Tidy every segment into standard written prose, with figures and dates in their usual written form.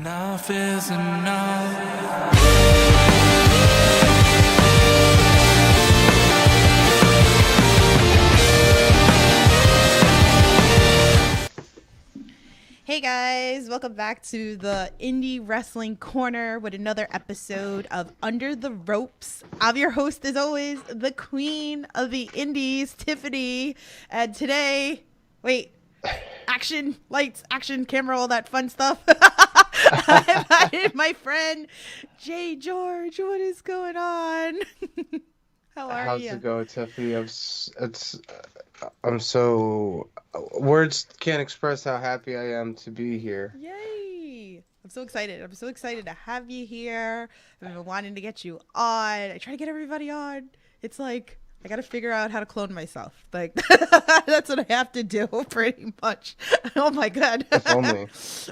Enough is enough. Hey guys, welcome back to the Indie Wrestling Corner with another episode of Under the Ropes. I'm your host, as always, the queen of the indies, Tiffany. And today, action, lights, action, camera, all that fun stuff. I invited my friend, JGeorge. What is going on? How are you? How's it go, Tiffany? I'm so words can't express how happy I am to be here. Yay! I'm so excited. I'm so excited to have you here. I've been wanting to get you on. I try to get everybody on. It's like I got to figure out how to clone myself. Like that's what I have to do pretty much. Oh my god. If only.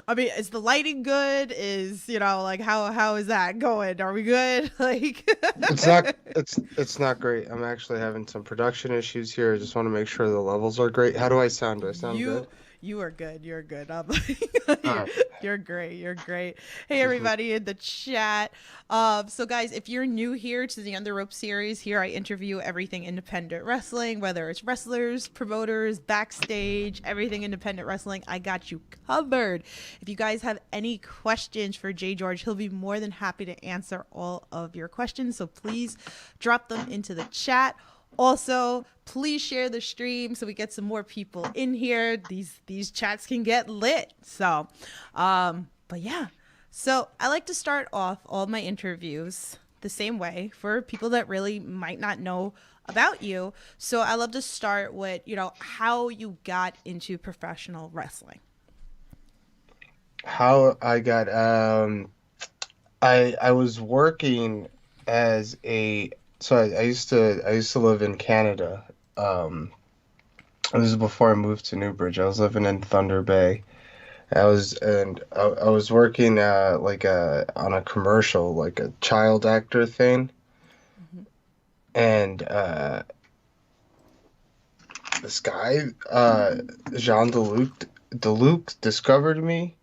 I mean, is the lighting good? Is, like how is that going? Are we good? Like it's not great. I'm actually having some production issues here. I just want to make sure the levels are great. How do I sound? Do I sound good? You are good. You're good. Right. You're great. You're great. Hey, everybody in the chat. So, guys, if you're new here to the Under Rope series, here I interview everything independent wrestling, whether it's wrestlers, promoters, backstage, everything independent wrestling. I got you covered. If you guys have any questions for JGeorge, he'll be more than happy to answer all of your questions. So please drop them into the chat. Also, please share the stream so we get some more people in here. These chats can get lit. So, but yeah. So I like to start off all my interviews the same way for people that really might not know about you. So I love to start with, how you got into professional wrestling. How I got I was working as a I used to live in Canada. This is before I moved to Newbridge. I was living in Thunder Bay. I was working on a commercial, like a child actor thing. Mm-hmm. And this guy, Jean Deluc discovered me,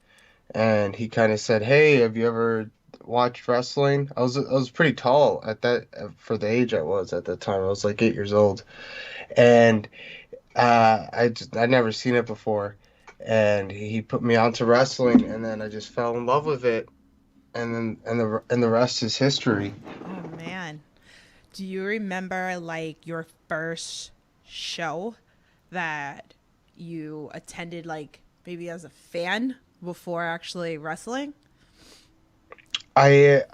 and he kind of said, "Hey, have you ever watched wrestling?" I was pretty tall for the age I was at that time. I was like 8 years old, and I'd never seen it before, and he put me onto wrestling, and then I just fell in love with it, and the rest is history. Oh man, do you remember like your first show that you attended, like maybe as a fan before actually wrestling? I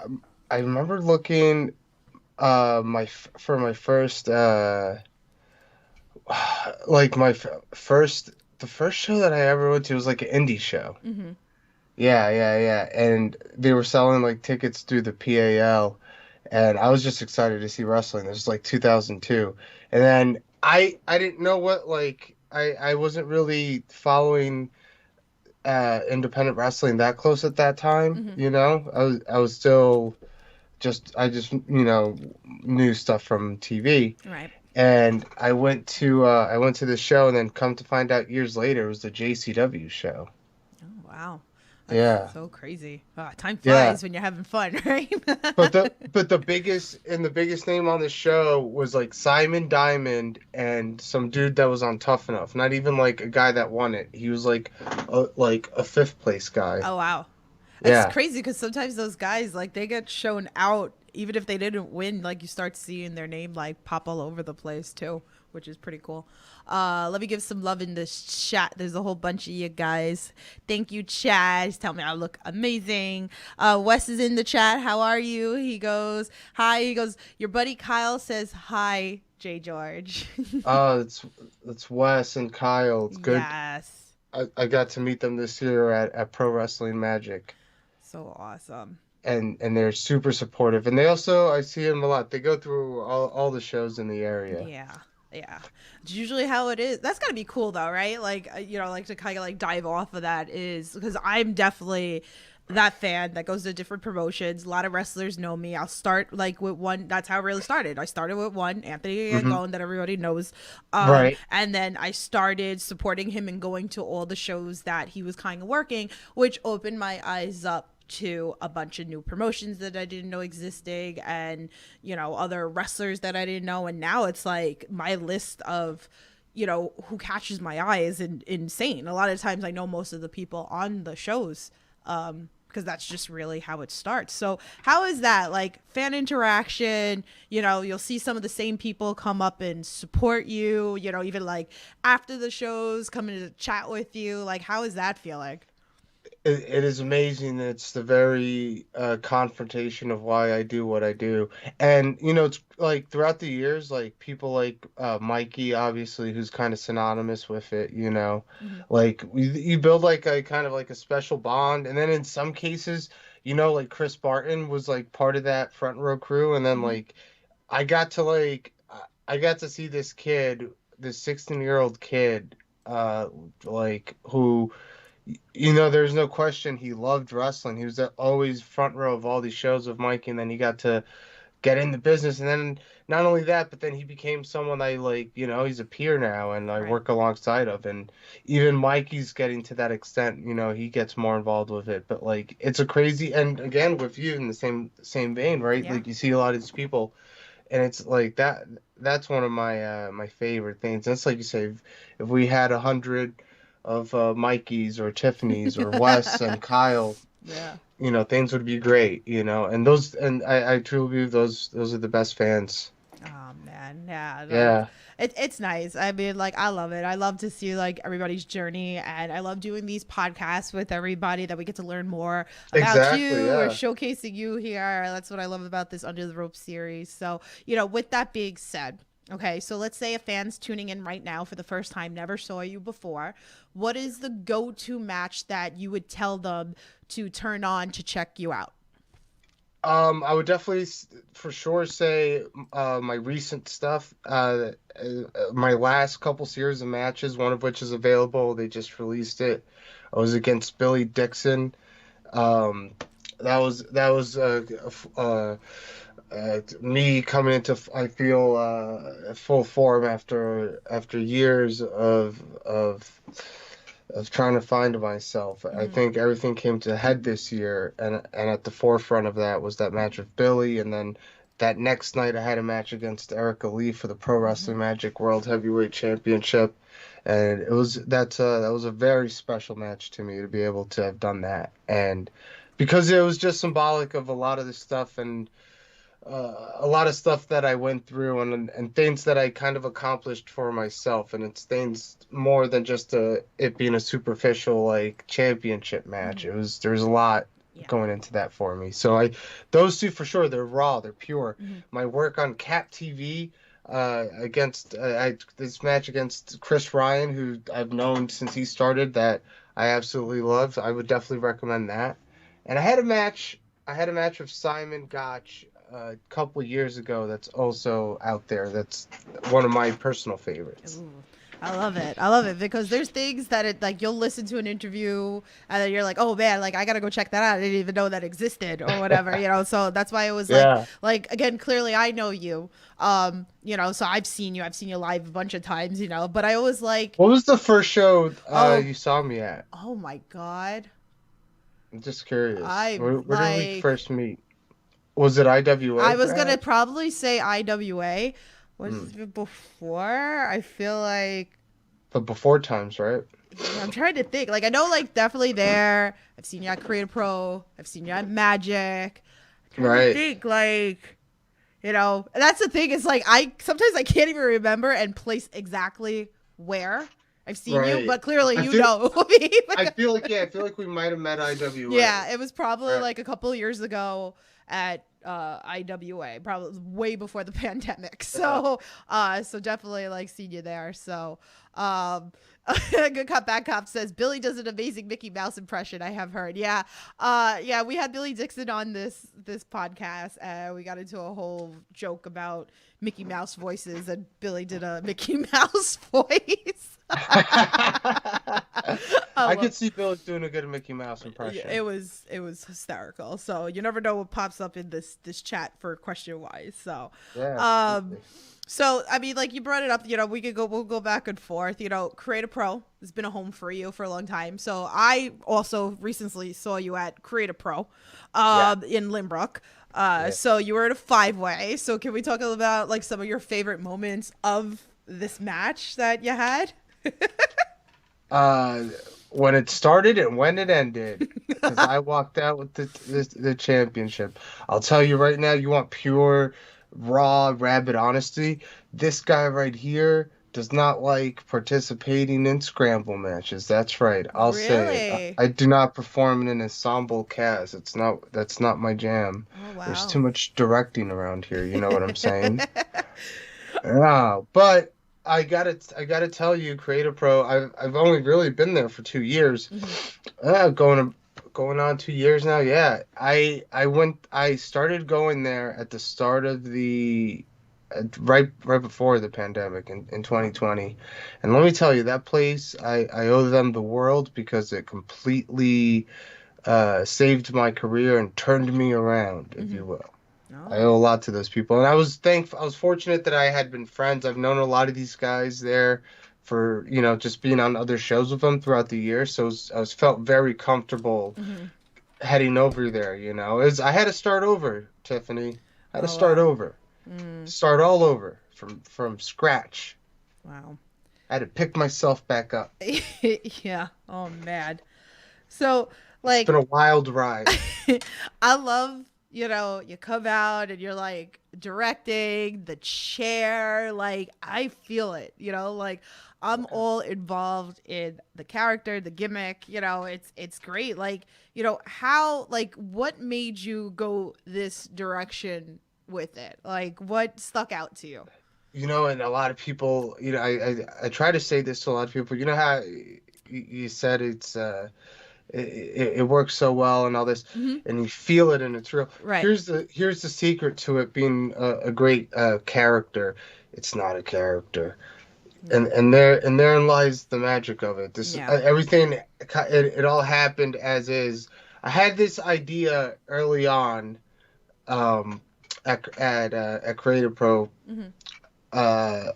remember looking for my first the first show that I ever went to was like an indie show. Mm-hmm. Yeah, and they were selling like tickets through the PAL, and I was just excited to see wrestling. This was like 2002, and then I didn't know what, like, I wasn't really following independent wrestling that close at that time. Mm-hmm. I was still I just knew stuff from TV, right? And I went to the show, and then come to find out years later it was the JCW show. Oh wow. That's so crazy. Time flies when you're having fun, right? but the biggest name on the show was like Simon Diamond and some dude that was on Tough Enough. Not even like a guy that won it. He was like a fifth place guy. Oh wow, that's crazy, because sometimes those guys, like, they get shown out even if they didn't win. Like, you start seeing their name like pop all over the place too, which is pretty cool. Let me give some love in this chat. There's a whole bunch of you guys. Thank you, Chad. He's telling me I look amazing. Wes is in the chat. How are you? He goes, hi. He goes, your buddy Kyle says hi, JGeorge. Oh, it's Wes and Kyle. It's good. Yes. I got to meet them this year at Pro Wrestling Magic. So awesome. And they're super supportive. And they also, I see them a lot. They go through all the shows in the area. Yeah. It's usually how it is. That's gotta be cool though, right? Like, like to kind of like dive off of that, is because I'm definitely that fan that goes to different promotions. A lot of wrestlers know me. I'll start like with one. That's how it really started. I started with one, Anthony Angone, that everybody knows. Right. And then I started supporting him and going to all the shows that he was kind of working, which opened my eyes up to a bunch of new promotions that I didn't know existing, and, you know, other wrestlers that I didn't know. And now it's like my list of, you know, who catches my eye is insane. A lot of times I know most of the people on the shows, because that's just really how it starts. So how is that, like, fan interaction? You know, you'll see some of the same people come up and support you, you know, even like after the shows, coming to chat with you. Like, how is that feeling? It is amazing. It's the very confrontation of why I do what I do. And, you know, it's like throughout the years, like people like Mikey, obviously, who's kind of synonymous with it, you know, like you build like a kind of like a special bond. And then in some cases, you know, like Chris Barton was like part of that front row crew. And then like I got to I got to see this kid, this 16-year-old kid, like who, you know, there's no question he loved wrestling. He was always front row of all these shows with Mikey, and then he got to get in the business. And then not only that, but then he became someone I like, you know, he's a peer now and I Right. work alongside of. And even Mikey's getting to that extent, you know, he gets more involved with it. But like, it's a crazy, and again, with you in the same vein, right? Yeah. Like you see a lot of these people, and it's like that's one of my my favorite things. That's like you say, if we had 100 of Mikey's or Tiffany's or Wes and Kyle, Yeah. you know, things would be great, you know. And those, and I truly believe those are the best fans. Oh man, yeah, like Yeah, it's nice. I mean, like, I love it. I love to see like everybody's journey, and I love doing these podcasts with everybody that we get to learn more about exactly. you. Yeah. We're showcasing you here. That's what I love about this Under the Rope series. So, you know, with that being said, okay, so let's say a fan's tuning in right now for the first time, never saw you before. What is the go-to match that you would tell them to turn on to check you out? I would definitely for sure say my recent stuff, my last couple series of matches, one of which is available. They just released it. I was against Billy Dixon. Um, that was me coming into, I feel, full form after years of trying to find myself. I think everything came to a head this year, and at the forefront of that was that match with Billy, and then that next night I had a match against Erica Lee for the Pro Wrestling Magic World Heavyweight Championship, and that was a very special match to me to be able to have done that, and because it was just symbolic of a lot of the stuff and a lot of stuff that I went through and things that I kind of accomplished for myself, and it's things more than just it being a superficial like championship match. There's a lot Yeah. going into that for me. So those two for sure, they're raw, they're pure. My work on Cap TV against this match against Chris Ryan, who I've known since he started, that I absolutely loved. I would definitely recommend that. And I had a match with Simon Gotch a couple years ago that's also out there. That's one of my personal favorites. Ooh, I love it. I love it because there's things that it like you'll listen to an interview and then you're like, oh man, like I gotta go check that out. I didn't even know that existed or whatever, you know. So that's why it was Yeah. like again, clearly I know you. You know, so I've seen you live a bunch of times, you know, but I always like, What was the first show Oh. you saw me at? oh my God. I'm just curious. I'm Where did we like- first meet? Was it IWA? I was gonna perhaps? probably say IWA. Was it before? I feel like The before times, right? I'm trying to think. Like I know, like definitely there. I've seen you at Creative Pro. I've seen you at Magic. I'm trying to Right. think, like, you know, and that's the thing. Is like I sometimes I can't even remember and place exactly where I've seen you, Right. but clearly I you feel- know me. I feel like we might have met IWA. Yeah, it was probably Right. like a couple years ago at IWA, probably way before the pandemic. So so definitely like seen you there. So Good Cop Bad Cop says Billy does an amazing Mickey Mouse impression, I have heard. Yeah. Yeah, we had Billy Dixon on this podcast and we got into a whole joke about Mickey Mouse voices and Billy did a Mickey Mouse voice. I could see Bill doing a good Mickey Mouse impression. Yeah, it was hysterical. So you never know what pops up in this chat for question wise. So Yeah, um absolutely. So, I mean, like you brought it up, we'll go back and forth. Create a Pro has been a home for you for a long time. So, I also recently saw you at Create a Pro Yeah. in Limbrook. Yeah. So you were at a 5-way. So, can we talk about like some of your favorite moments of this match that you had? Uh, when it started and when it ended, because I walked out with the championship. I'll tell you right now, you want pure, raw, rabid honesty. This guy right here does not like participating in scramble matches. That's right. I'll say it. Really? I do not perform in an ensemble cast. That's not my jam. Oh, There's too wow. much directing around here. You know what I'm saying? Yeah, but I gotta tell you, Creative Pro, I've only really been there for 2 years. Hmm. Going on 2 years now. Yeah, I started going there at the start of the right before the pandemic in 2020, and let me tell you, that place I owe them the world because it completely saved my career and turned me around, if Hmm. you will. I Oh. owe a lot to those people, and I was fortunate that I had been friends. I've known a lot of these guys there for just being on other shows with them throughout the year. So I was felt very comfortable Hmm. heading over there. I had to start over, Tiffany. I had to Oh, start wow. over, Mm, start all over from scratch. wow. I had to pick myself back up. Yeah. Oh, man. So, It's been like, a wild ride. I love, you come out and you're like directing the chair. Like, I feel it, like I'm all involved in the character, the gimmick, it's great. Like, what made you go this direction with it? Like, what stuck out to you? And a lot of people, I try to say this to a lot of people. You know how you said it works so well and all this, Hmm. and you feel it and it's real. Right. Here's the secret to it being a great character. It's not a character, Yeah. and therein lies the magic of it. This Yeah. everything it all happened as is. I had this idea early on, um, at Creative Pro, Hmm. uh,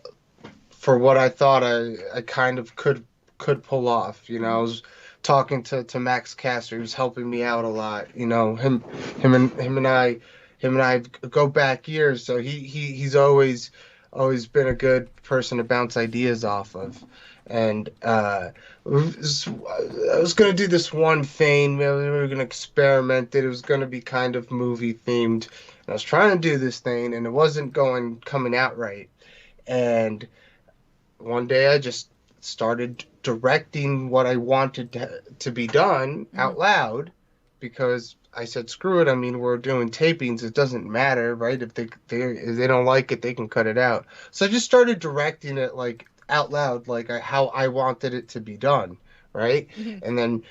for what I thought I kind of could pull off. I Hmm. was talking to Max Caster. He was helping me out a lot. Him and I go back years, so he's always been a good person to bounce ideas off of. And I was gonna do this one thing. We were gonna experiment it. It was gonna be kind of movie themed. And I was trying to do this thing, and it wasn't coming out right. And one day I just started directing what I wanted to be done Hmm. out loud because I said, screw it. I mean, we're doing tapings. It doesn't matter, right? If they don't like it, they can cut it out. So I just started directing it like out loud, like how I wanted it to be done, right? Hmm. And then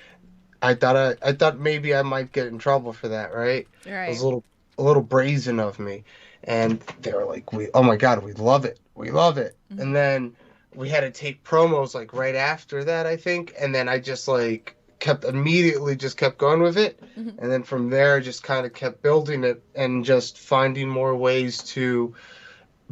I thought maybe I might get in trouble for that, right? It was Right. a little brazen of me, and they were like, oh my God, we love it, we love it." Hmm. And then we had to take promos like right after that, I think, and then I just like kept going with it, Hmm. and then from there just kind of kept building it and just finding more ways to,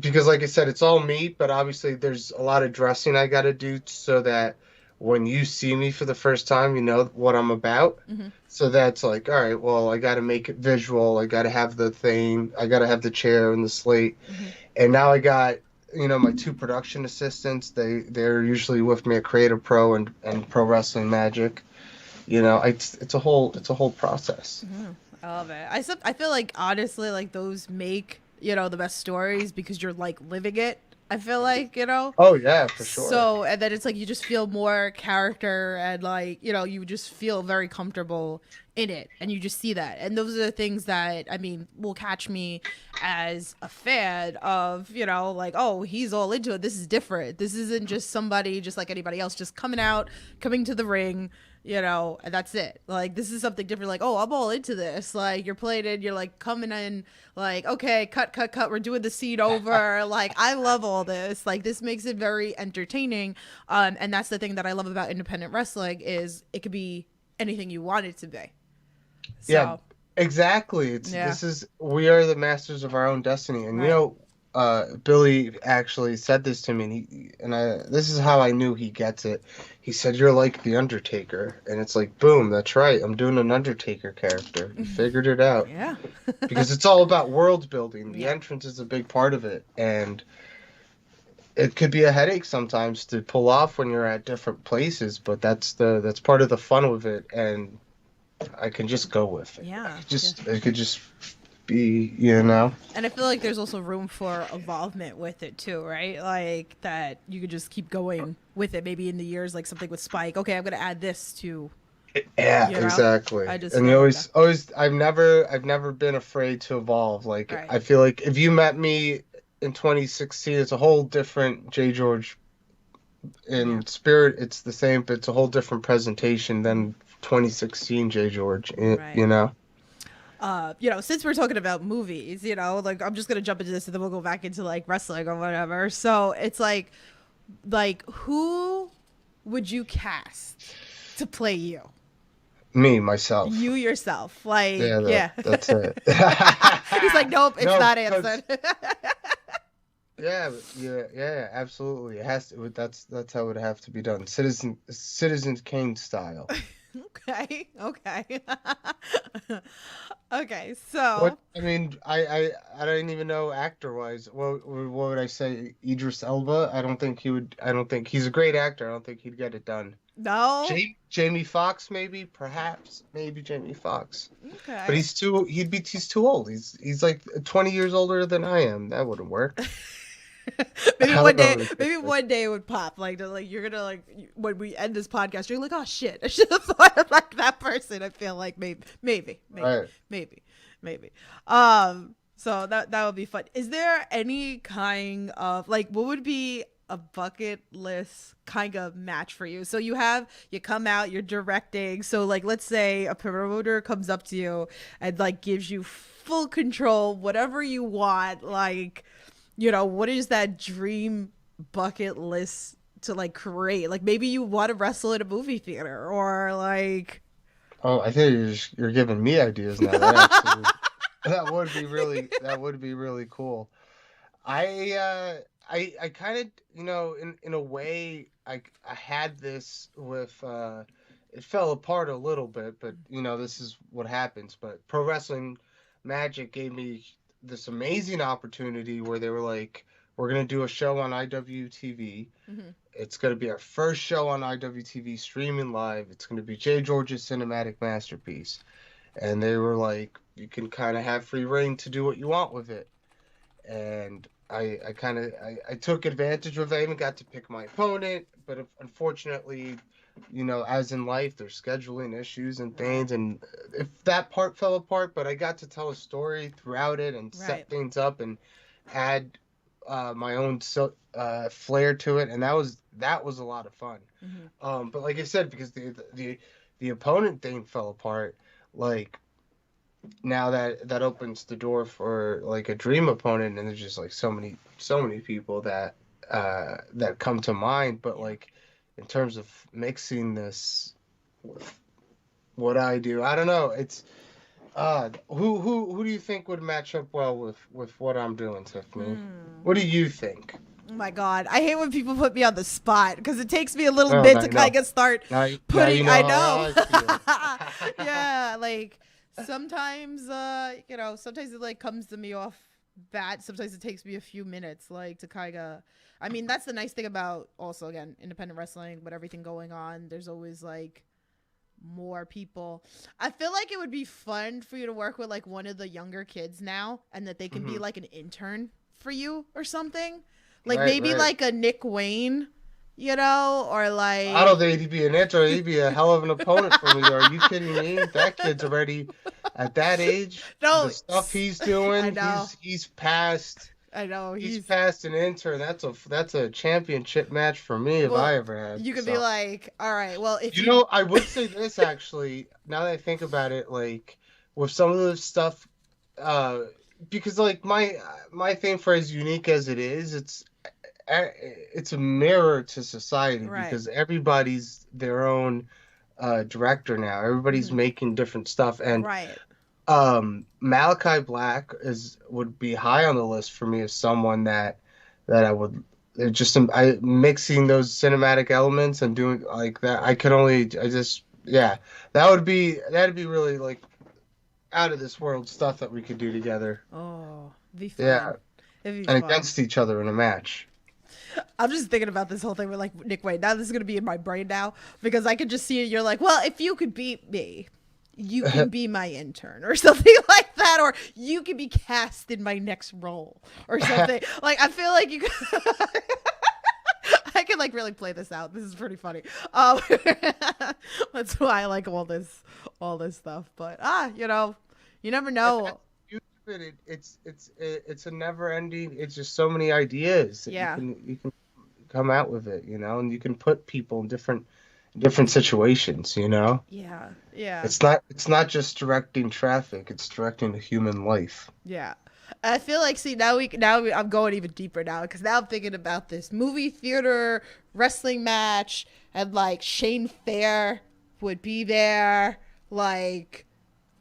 because like I said, it's all me, but obviously there's a lot of dressing I got to do so that when you see me for the first time, you know what I'm about. Hmm. So that's like, all right, well, I got to make it visual. I got to have the thing. I got to have the chair and the slate. Hmm. And now I got, my two production assistants. They're usually with me at Creative Pro and Pro Wrestling Magic. It's a whole process. Hmm. I love it. I feel like honestly, like those make the best stories because you're like living it. I feel like Oh yeah, for sure. so, and then it's like you just feel more character and like you just feel very comfortable in it, and you just see that, and those are the things that I mean will catch me as a fan of like, oh, he's all into it. This is different. This isn't just somebody just like anybody else just coming to the ring, and that's it. Like, this is something different. Like, oh, I'm all into this. Like, you're playing it, you're like coming in, like, okay, cut. We're doing the scene over. Like, I love all this. Like, this makes it very entertaining. And that's the thing that I love about independent wrestling is it could be anything you want it to be. Yeah, So, exactly. yeah, We are the masters of our own destiny, and right. Billy actually said this to me, this is how I knew he gets it. He said, "You're like the Undertaker," and it's like, boom, that's right. I'm doing an Undertaker character. You figured it out. Yeah. Because it's all about world building. The Yeah. entrance is a big part of it, and it could be a headache sometimes to pull off when you're at different places, but that's part of the fun of it, and I can just go with it. Yeah. It could just be, you know. And I feel like there's also room for involvement with it too, right? Like that you could just keep going with it. Maybe in the years, like something with Spike. Okay, I'm gonna add this to. Yeah, You know? exactly. I just And you feel always, I've never been afraid to evolve. Like, Right. I feel like if you met me in 2016, it's a whole different JGeorge. In spirit, it's the same, but it's a whole different presentation than 2016 JGeorge. Right. You know. Since we're talking about movies, like I'm just gonna jump into this and then we'll go back into like wrestling or whatever. So it's like who would you cast to play you? Me, myself. You yourself, like Yeah, that's it. He's like, nope, it's No, not because- answered. Yeah, absolutely. It has to. That's how it would have to be done. Citizen Kane style. Okay. Okay, so What I mean, I don't even know actor wise. What would I say? Idris Elba. I don't think he would. I don't think he's a great actor. I don't think he'd get it done. no. Jamie Foxx, maybe, perhaps, maybe Jamie Foxx. Okay. But he's too old. He's like 20 years older than I am. That wouldn't work. maybe I one don't day, know. maybe one day it would pop. Like you're gonna like when we end this podcast, you're like, oh shit, I should have thought of like that person. I feel like maybe. Right. So that would be fun. Is there any kind of like what would be a bucket list kind of match for you? So you come out, you're directing. So like, let's say a promoter comes up to you and like gives you full control, whatever you want, like. What is that dream bucket list to like create? Like maybe you want to wrestle at a movie theater or like. Oh, I think you're giving me ideas now. That would be really cool. I kind of, in a way, I had this with it fell apart a little bit, but this is what happens. But Pro Wrestling Magic gave me this amazing opportunity where they were like, we're going to do a show on IWTV. Mm-hmm. It's going to be our first show on IWTV streaming live. It's going to be JGeorge's cinematic masterpiece. And they were like, you can kind of have free reign to do what you want with it. And I took advantage of it. I even got to pick my opponent, but unfortunately, as in life, there's scheduling issues and things, and if that part fell apart, but I got to tell a story throughout it and set things up and add my own flair to it, and that was a lot of fun. Mm-hmm. But like I said, because the opponent thing fell apart, like now that opens the door for like a dream opponent, and there's just like so many people that come to mind, but like. In terms of mixing this with what I do, I don't know. It's who do you think would match up well with what I'm doing, Tiffany? What do you think? Oh my God, I hate when people put me on the spot because it takes me a little bit to kind of start putting. I know. Yeah, like sometimes sometimes it like comes to me off bat. Sometimes it takes me a few minutes like to kind of. I mean, that's the nice thing about also, again, independent wrestling, but everything going on, there's always like more people. I feel like it would be fun for you to work with like one of the younger kids now and that they can be like an intern for you or something. Like maybe like a Nick Wayne, or like. I don't think he'd be an intern. He'd be a hell of an opponent for me. Are you kidding me? That kid's already at that age. No. The stuff he's doing, I know. He's past. I know he's past an intern. That's a championship match for me if I ever had. You could be like, all right, well, if I would say this actually. Now that I think about it, like with some of the stuff, because like my thing for as unique as it is, it's a mirror to society because everybody's their own director now. Everybody's making different stuff, and Malachi Black would be high on the list for me as someone that I would just I mixing those cinematic elements and doing like that. I just yeah, that'd be really like out of this world stuff that we could do together. Oh, be Yeah, fun. It'd be and fun. against each other in a match. I'm just thinking about this whole thing with like Nick Wayne. Now this is gonna be in my brain now because I could just see it. You're like, well, if you could beat me, you can be my intern or something like that, or you can be cast in my next role or something. Like I feel like you. I can like really play this out. This is pretty funny. That's why I like all this stuff. But you never know. It's a never ending. It's just so many ideas that Yeah. you can come out with it, and you can put people in different situations. Yeah. Yeah. It's not just directing traffic. It's directing a human life. Yeah. I feel like, see, I'm going even deeper now because now I'm thinking about this movie theater wrestling match and like Shane Fair would be there. Like,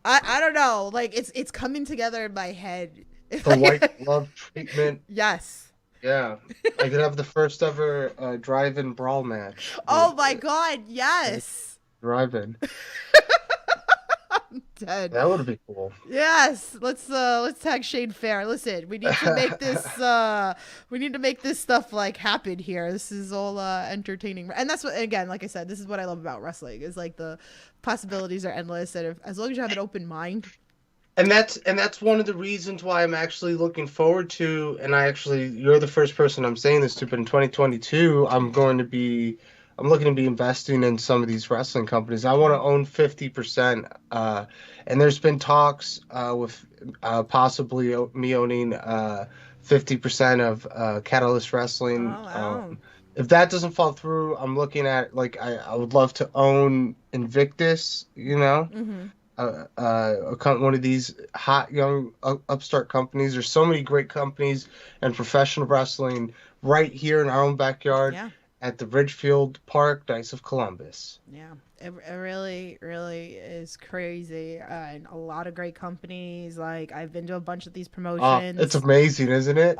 I don't know. Like, it's coming together in my head. The white glove treatment. Yes. Yeah, I could have the first ever drive-in brawl match. Oh my God. Yes. Drive-in. Dead. That would be cool. Yes, let's tag Shane Fair. Listen, we need to make this stuff like happen here. This is all entertaining, and that's what, again, like I said, this is what I love about wrestling is like the possibilities are endless, and as long as you have an open mind. And that's one of the reasons why I'm actually looking forward to, and you're the first person I'm saying this to, but in 2022 I'm looking to be investing in some of these wrestling companies. I want to own 50%. And there's been talks with possibly me owning 50% of Catalyst Wrestling. Oh, wow. If that doesn't fall through, I'm looking at I would love to own Invictus. Mm-hmm. One of these hot young upstart companies. There's so many great companies and professional wrestling right here in our own backyard. Yeah. At the Ridgefield Park, Knights of Columbus. Yeah, it really, really is crazy, and a lot of great companies. Like I've been to a bunch of these promotions. It's amazing, isn't it?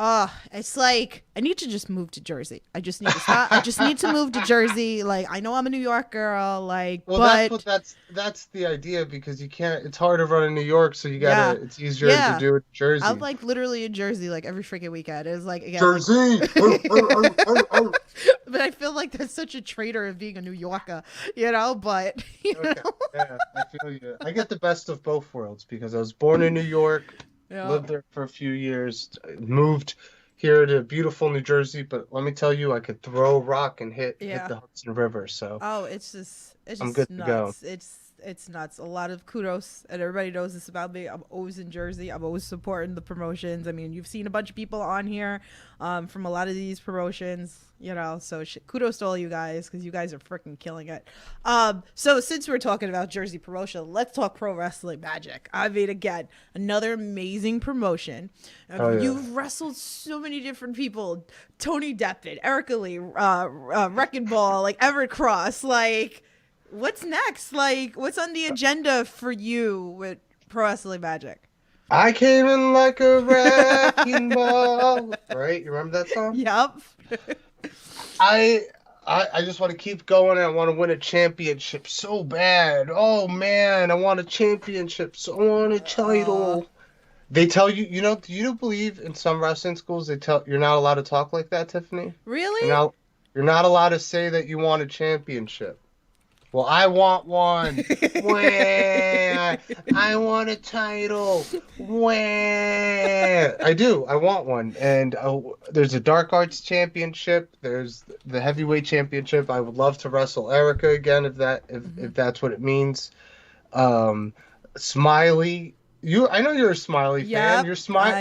It's like I need to just move to Jersey. I just need to stop. I just need to move to Jersey. Like I know I'm a New York girl. Like, well, but that's the idea because you can't. It's hard to run in New York, so you gotta. Yeah. It's easier to do it in Jersey. I'm like literally in Jersey like every freaking weekend. It's like again, Jersey. but I feel like that's such a traitor of being a New Yorker, But Okay. Yeah, I feel you. I get the best of both worlds because I was born in New York, lived there for a few years, moved here to beautiful New Jersey. But let me tell you, I could throw a rock and hit the Hudson River. So it's just I'm good nuts. to go. It's nuts. A lot of kudos, and everybody knows this about me. I'm always in Jersey. I'm always supporting the promotions. I mean, you've seen a bunch of people on here from a lot of these promotions, so kudos to all you guys because you guys are freaking killing it. So since we're talking about Jersey promotion, let's talk Pro Wrestling Magic. I mean, again, another amazing promotion. You've wrestled so many different people: Tony Deppen, Erica Lee, Wrecking Ball, like Everett Cross, like. What's next? Like, what's on the agenda for you with Pro Wrestling Magic? I came in like a wrecking ball. Right? You remember that song? Yep. I just want to keep going. I want to win a championship so bad. Oh man, I want a championship. So I want a title. They tell you, do you believe in some wrestling schools they tell you're not allowed to talk like that, Tiffany? Really? You're not allowed to say that you want a championship. Well, I want one. Wah! I want a title. Wah! I do. I want one. And there's a Dark Arts Championship. There's the Heavyweight Championship. I would love to wrestle Erica again if that's what it means. Smiley. I know you're a Smiley fan. You're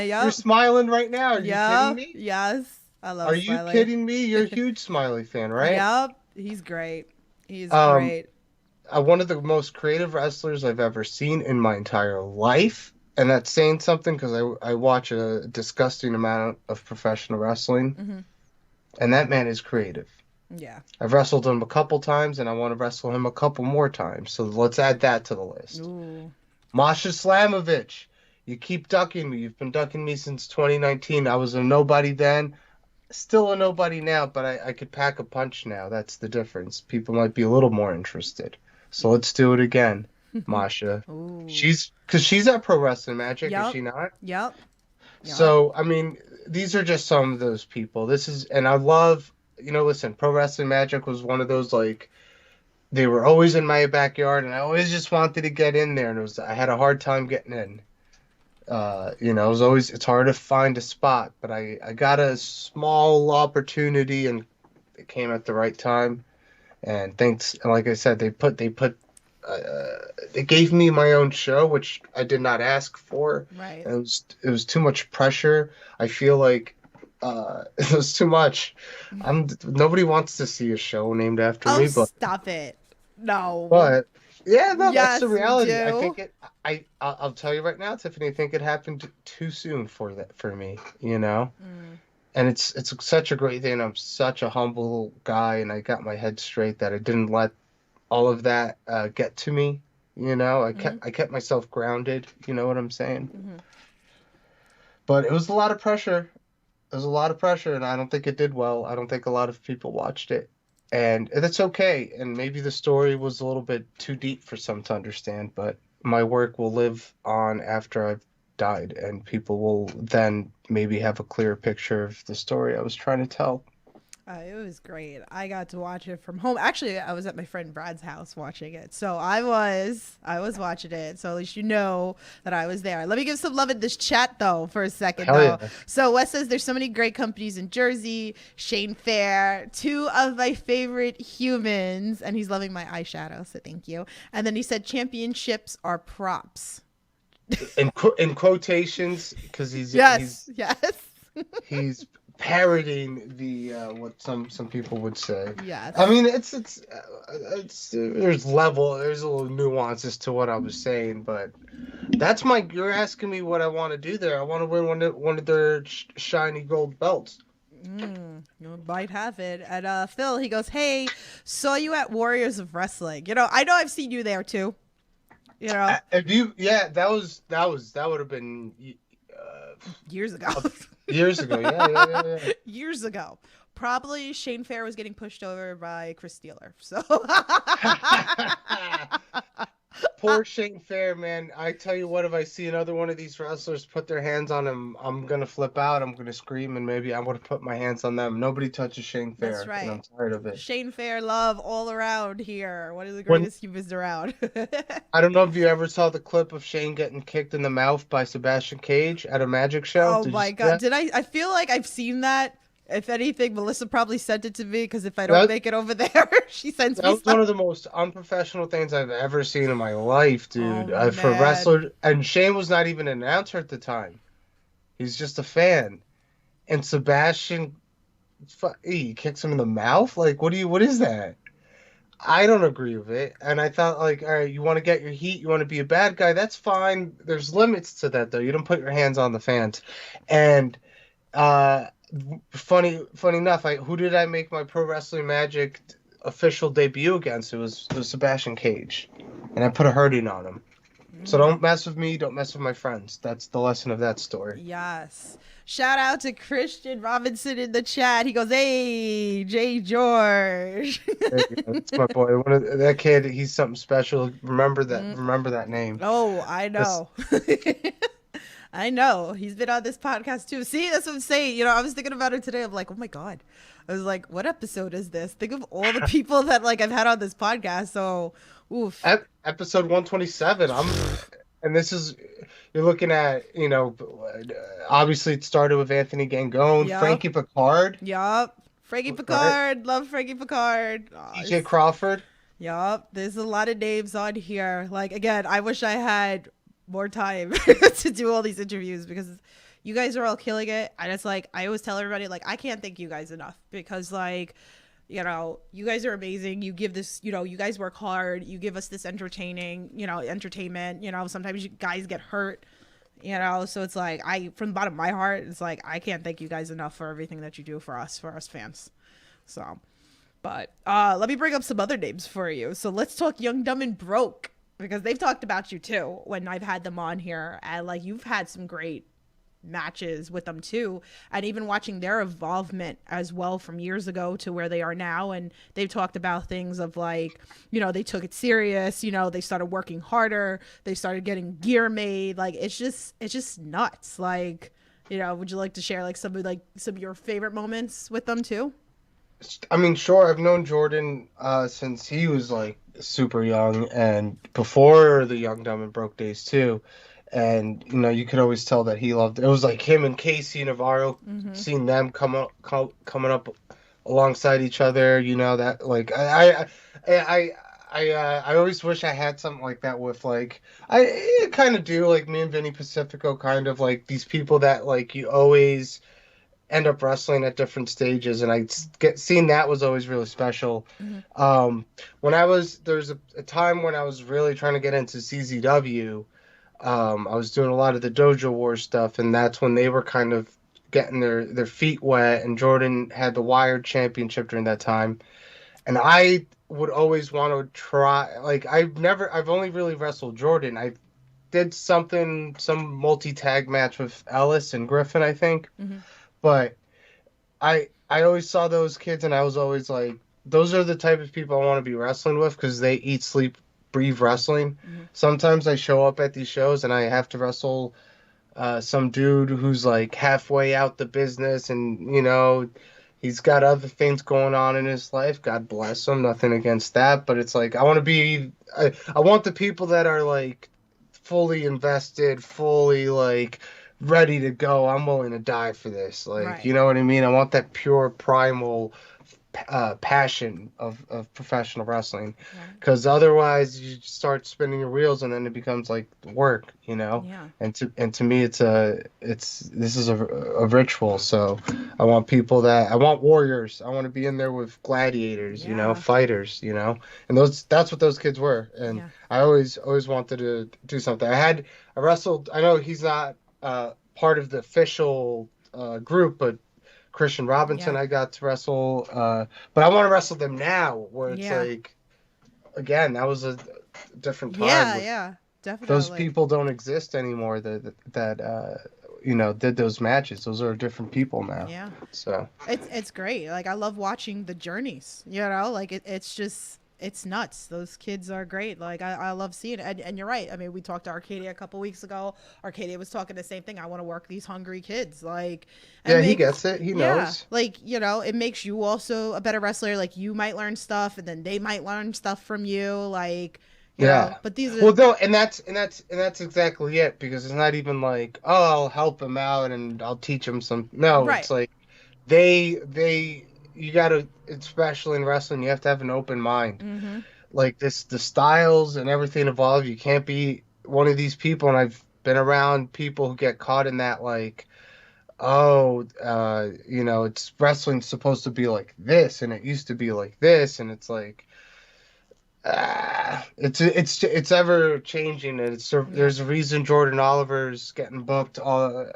You're smiling right now. Are you kidding me? Yes. I love Are Smiley. you kidding me? You're a huge Smiley fan, right? Yep. He's great. He's great. One of the most creative wrestlers I've ever seen in my entire life. And that's saying something because I watch a disgusting amount of professional wrestling. Mm-hmm. And that man is creative. Yeah. I've wrestled him a couple times and I want to wrestle him a couple more times. So let's add that to the list. Ooh. Masha Slamovich, you keep ducking me. You've been ducking me since 2019. I was a nobody then, still a nobody now, but I could pack a punch now. That's the difference. People might be a little more interested. So let's do it again, Masha. Ooh. She's at Pro Wrestling Magic, is Yep. she not? Yep. Yep. So, I mean, these are just some of those people. And I love, listen, Pro Wrestling Magic was one of those, like, they were always in my backyard, and I always just wanted to get in there, and I had a hard time getting in. It's hard to find a spot, but I got a small opportunity, and it came at the right time. And thanks, and like I said, they gave me my own show, which I did not ask for. Right. And it was too much pressure. I feel like it was too much. Nobody wants to see a show named after Oh, me, but stop it. No. yeah, no, that's Yes, the you reality. do. I think I'll tell you right now, Tiffany, I think it happened too soon for me, And it's such a great thing. I'm such a humble guy, and I got my head straight that I didn't let all of that get to me. I kept myself grounded. You know what I'm saying? Mhm. But it was a lot of pressure. It was a lot of pressure, and I don't think it did well. I don't think a lot of people watched it, and that's okay. And maybe the story was a little bit too deep for some to understand, but my work will live on after I've died, and people will then maybe have a clearer picture of the story I was trying to tell. It was great. I got to watch it from home. Actually, I was at my friend Brad's house watching it. So I was watching it. So at least you know that I was there. Let me give some love in this chat though for a second Hell though. yeah. So Wes says there's so many great companies in Jersey. Shane Fair, two of my favorite humans, and he's loving my eyeshadow. So thank you. And then he said championships are props. In quotations, because Yes. he's parroting the what some people would say. Yes. I mean, it's there's a little nuances to what I was saying, but you're asking me what I want to do there. I want to win one of their shiny gold belts. You might have it. And Phil, he goes, "Hey, saw you at Warriors of Wrestling. I know I've seen you there too. If you, yeah, that would have been Years ago. years ago. Yeah. Years ago. Probably Shane Fair was getting pushed over by Chris Steeler. So Poor Shane Fair, man. I tell you what, if I see another one of these wrestlers put their hands on him, I'm gonna flip out. I'm gonna scream, and maybe I'm gonna put my hands on them. Nobody touches Shane Fair. That's right. And I'm tired of it. Shane Fair love all around here. One of the greatest humans around. I don't know if you ever saw the clip of Shane getting kicked in the mouth by Sebastian Cage at a Magic show. Oh my God. Did I feel like I've seen that. If anything, Melissa probably sent it to me because if I don't make it over there, she sends me That was stuff. one of the most unprofessional things I've ever seen in my life, dude. Oh, For man. wrestler, and Shane was not even an announcer at the time. He's just a fan. And Sebastian, he kicks him in the mouth. Like, what is that? I don't agree with it. And I thought, like, all right, you want to get your heat, you want to be a bad guy, that's fine. There's limits to that, though. You don't put your hands on the fans. And funny enough, who did I make my Pro Wrestling Magic official debut against? It was Sebastian Cage, and I put a hurting on him. So don't mess with me, don't mess with my friends. That's the lesson of that story. Yes. Shout out to Christian Robinson in the chat. He goes, "Hey, JGeorge." That's my boy. That kid, he's something special. Remember that name. Oh, I know. I know. He's been on this podcast too. See, that's what I'm saying. I was thinking about it today. I'm like, oh my God. I was like, what episode is this? Think of all the people that I've had on this podcast. So, oof. Episode 127. And this is, you're looking at, obviously it started with Anthony Gangone, Yep. Frankie Picard. Yup. Frankie Picard. Love Frankie Picard. TJ Crawford. Yup. There's a lot of names on here. Again, I wish I had more time to do all these interviews because you guys are all killing it. And it's I always tell everybody, I can't thank you guys enough because you guys are amazing. You give this, you guys work hard. You give us this entertainment. Sometimes you guys get hurt, so it's from the bottom of my heart, it's I can't thank you guys enough for everything that you do for us fans. So, but let me bring up some other names for you. So let's talk Young, Dumb, and Broke. because they've talked about you too when I've had them on here, and like you've had some great matches with them too, and even watching their evolvement as well from years ago to where they are now. And they've talked about things of like, you know, they took it serious, you know, they started working harder, they started getting gear made, like it's just nuts. Like, you know, would you like to share like some of your favorite moments with them too? I mean, sure, I've known Jordan since he was like super young and before the Young Dumb and Broke days too. And you know, you could always tell that he loved it. It was like him and Casey Navarro, seeing them coming up alongside each other. You know that like I always wish I had something like that with like I kind of do like me and Vinny Pacifico, kind of like these people that like you always end up wrestling at different stages, and seeing that was always really special. When there's a time when I was really trying to get into CZW. I was doing a lot of the Dojo Wars stuff, and that's when they were kind of getting their feet wet, and Jordan had the Wired Championship during that time. And I would always want to try, like, I've only really wrestled Jordan. I did some multi-tag match with Ellis and Griffin, I think. But I always saw those kids, and I was always like, those are the type of people I want to be wrestling with, because they eat, sleep, breathe wrestling. Sometimes I show up at these shows and I have to wrestle some dude who's like halfway out the business, and you know, he's got other things going on in his life. God bless him, nothing against that, but it's like I want the people that are like fully invested, fully like ready to go. I'm willing to die for this, like, right. You know what I mean? I want that pure primal passion of professional wrestling, because otherwise you start spinning your wheels and then it becomes like work, you know. And to me this is a ritual. So I want warriors. I want to be in there with gladiators, you know, fighters, you know, and that's what those kids were. And I always wanted to do something. I wrestled, I know he's not part of the official group, but Christian Robinson, I got to wrestle, but I want to wrestle them now, where it's like, again, that was a different time. Yeah, definitely. Those people don't exist anymore that you know, did those matches. Those are different people now. Yeah. So it's great. Like I love watching the journeys. You know, like it's just. It's nuts. Those kids are great. Like I love seeing it. And you're right. I mean, we talked to Arcadia a couple weeks ago. Arcadia was talking the same thing. I want to work these hungry kids. Like, he gets it. He knows. Like, you know, it makes you also a better wrestler. Like you might learn stuff, and then they might learn stuff from you. Like, you know, but these are and that's exactly it, because it's not even like, oh, I'll help him out and I'll teach him some. No, It's like you gotta, especially in wrestling, you have to have an open mind. Like the styles and everything evolve. You can't be one of these people, and I've been around people who get caught in that, like, you know, it's wrestling's supposed to be like this, and it used to be like this, and it's like, it's ever changing, and there's a reason Jordan Oliver's getting booked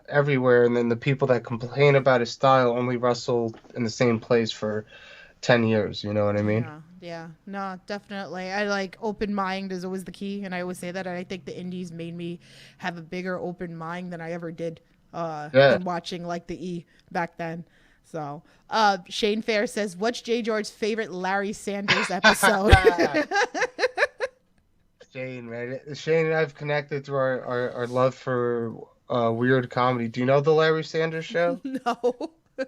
everywhere, and then the people that complain about his style only wrestle in the same place for 10 years. You know what I mean? Yeah. No, definitely. I like open mind is always the key, and I always say that. And I think the indies made me have a bigger open mind than I ever did than watching like the E back then. So, Shane Fair says, "What's JGeorge's favorite Larry Sanders episode?" Shane, man, Shane and I've connected through our love for weird comedy. Do you know the Larry Sanders Show? No. I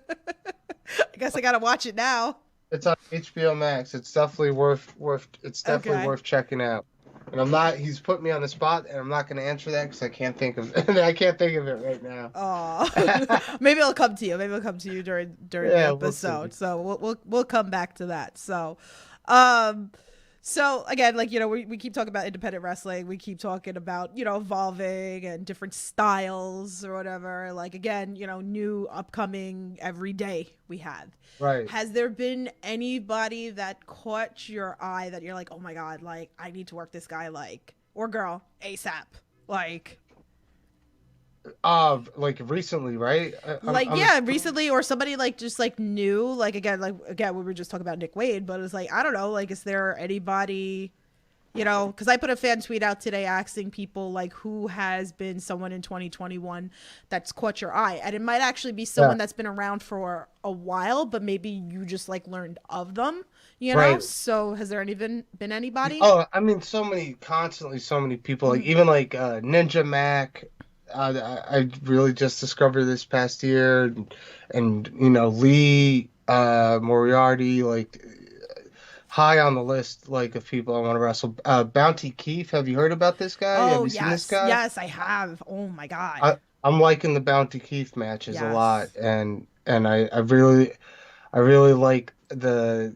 guess I gotta watch it now. It's on HBO Max. It's definitely worth checking out. And he's put me on the spot, and I'm not going to answer that because I can't think of it right now. Oh, maybe I'll come to you. Maybe I'll come to you during the episode. So we'll come back to that. So, so again, like, you know, we keep talking about independent wrestling. We keep talking about, you know, evolving and different styles or whatever. Like, again, you know, new upcoming every day we have. Right. Has there been anybody that caught your eye that you're like, oh my God, like I need to work this guy, like, or girl, ASAP, like recently, right? Recently, or somebody like just like new, like again we were just talking about Nick Wade, but it's like, I don't know, like, is there anybody You know, because I put a fan tweet out today asking people like who has been someone in 2021 that's caught your eye, and it might actually be Yeah. someone that's been around for a while, but maybe you just like learned of them. You know, Right. so has there been anybody? Oh, I mean, constantly, so many people, like Mhm. even like Ninja Mac. I really just discovered this past year, and Lee Moriarty, like high on the list, like of people I want to wrestle. Bounty Keith, have you heard about this guy? Have Oh you seen this yes, guy? yes, I have. Oh my god. I'm liking the Bounty Keith matches a lot, Yes. and I really like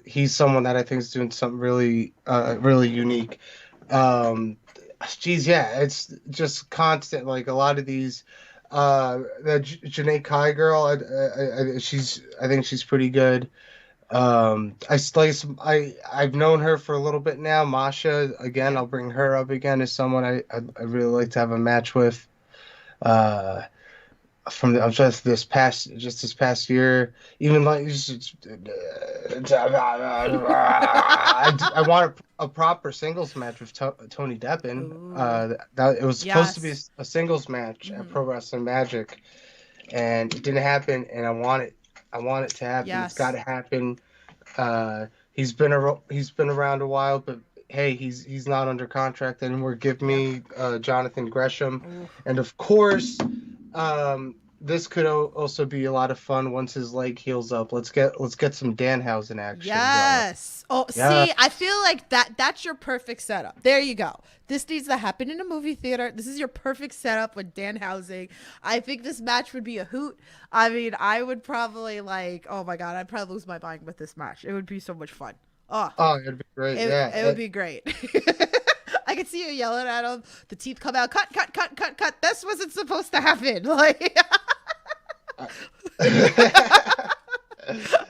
he's someone that I think is doing something really unique. Um, Geez, yeah, it's just constant. Like a lot of these, the Janae Kai girl, I think she's pretty good. I've known her for a little bit now. Masha, again, Yeah. I'll bring her up again as someone I really like to have a match with. Uh, I'm just this past year, even like I want a proper singles match with Tony Deppen. Ooh. That it was supposed to be Yes. a singles match at Hmm. Pro Wrestling Magic, and it didn't happen. And I want it to happen. It's got Yes. to happen. He's been around a while, but hey, he's not under contract anymore. Give Yep. me Jonathan Gresham, Ooh. and of course, this could also be a lot of fun once his leg heals up. Let's get some Danhausen action going. Yes. Oh, Yeah. see, I feel like that's your perfect setup. There you go. This needs to happen in a movie theater. This is your perfect setup with Dan Housing. I think this match would be a hoot. I mean, I would probably like, oh my God, I'd probably lose my mind with this match. It would be so much fun. Oh, Oh, it'd be great. Yeah. it would be great. I could see you yelling at him. The teeth come out. Cut, cut, cut, cut, cut. This wasn't supposed to happen. Like,